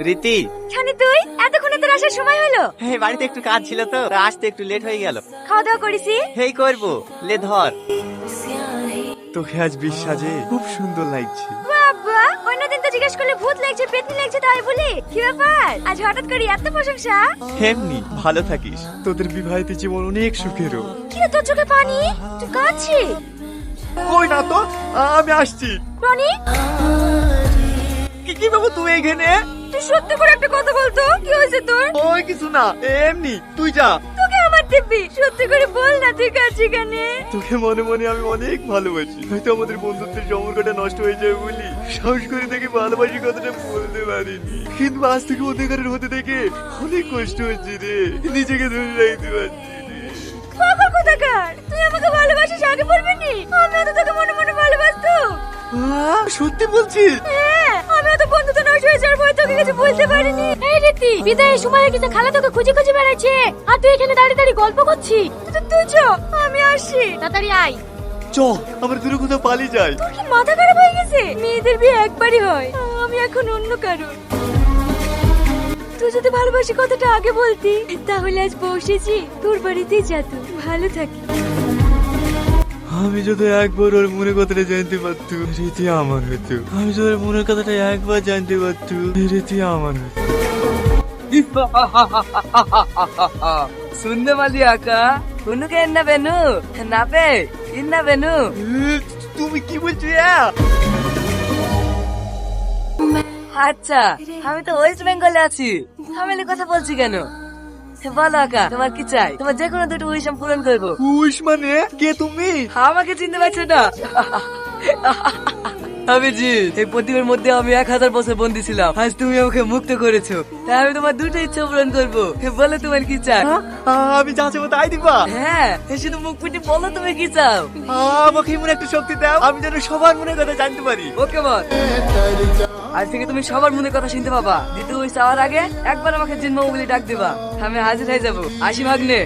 রীতি, ছানি তুই এতক্ষণে তোর আসার সময় হলো? এই বাড়িতে একটু কাজ ছিল তো, আসতে একটু লেট হয়ে গেল। খাওয়া দাওয়া করেছি? এই করবো, লে ধর। তোকে আজ বিশ্বাসে খুব সুন্দর লাগছে। বাবা, অন্যদিন তো জিজ্ঞেস করলে ভূত লাগছে পেতনি লাগছে তাই বলি, কি ব্যাপার আজ হঠাৎ করে এত প্রশংসা? এমনি ভালো থাকিস, তোদের বিবাহিত জীবন অনেক সুখেরও। কি রে তোর চোখে পানি? তুই কাঁদছিস? কই না তো, আমি আসছি। রনি, কি বাবু তুই এখানে? তুই সত্যি করে একটা কথা বলতো, কি হয়েছে তোর? ওই কিছু না, এমনি তুই যা। তোকে আমার দিব্যি, সত্যি করে বল না তুই কাঁদছিস কেন? তোকে মনে মনে আমি অনেক ভালোবাসি। হয়তো আমাদের বন্ধুত্বের সম্পর্কটা নষ্ট হয়ে যাবে বলি সাহস করে দেখে ভালোবাসি কথাটা বলতে পারিনি, কিন্তু আজ থেকে অধিকারের হতে দেখে অনেক কষ্ট হচ্ছে রে, নিজেকে ধরে রাখতে পারছি রে। পাগল কোথাকার, তুই আমাকে ভালোবাসিস আগে বলবি নি? আমিও তো তোকে মনে মনে ভালোবাসতাম। সত্যি বলছিস? হ্যাঁ, আমিও তো বন্ধুত্ব নষ্ট হয়ে যাওয়ার ভয় তোকে কিছু বলতে পারিনি। এই রীতি, বিদায়ের সময় কিছু খালা তোকে খুঁজে খুঁজে বেড়াচ্ছে, আর তুই এখানে দাঁড়িয়ে দাঁড়িয়ে গল্প করছিস। তুই চ, আমি আসছি, তাড়াতাড়ি আয়। চ, আমরা দূরে কোথাও পালিয়ে যাই। তোর কি মাথা খারাপ হয়ে গেছে? মেয়েদের বিয়ে একবারই হয়, আমি এখন অন্য কারণ। তুই যদি ভালোবাসি কথাটা আগে বলতি, তাহলে আজ বসেছি তোর বাড়িতেই যেত, ভালো থাকি। আমি যদি একবার ওর মনের কথাটা জানতে পারতো, রীতি আমার হতো। আমি যদি ওর মনের কথাটা একবার জানতে পারতো, রীতি আমার হতো। শুনতে পালি আকা উনুকে এন্না বেনু নাপে ইন্না বেনু। তুমি কি বলছো? আচ্ছা, আমি তো ওয়েস্ট বেঙ্গলে আছি, ফ্যামিলি কথা বলছি কেন? বলো আকা, তোমার কি চাই? তোমার যে কোনো দুটো উইশ আমি পূরণ করবো। উইশ মানে কে তুমি? আমাকে চিনতে পারছো না? আমি জি, এই প্রতিবের মধ্যে আমি 1000 বছর বন্দী ছিলাম, আজ তুমি আমাকে মুক্ত করেছো, তাই আমি তোমার দুটো ইচ্ছা পূরণ করবো। বলো তোমার কি চাই? আমি যা চাবো তাই দিবা? হ্যাঁ, শুধু মুখ ফুটে বলো তুমি কি চাও। আমাকে এমন একটা শক্তি দাও, আমি যেন সবার মনের কথা জানতে পারি। ওকে বল, আজ থেকে তুমি সবার মনের কথা শুনতে পাবা। দ্বিতীয় ওই চাওয়ার আগে একবার আমাকে জিনমা বলে ডাক দিবা, আমি হাজির হয়ে যাবো। আসি ভাগ্নে।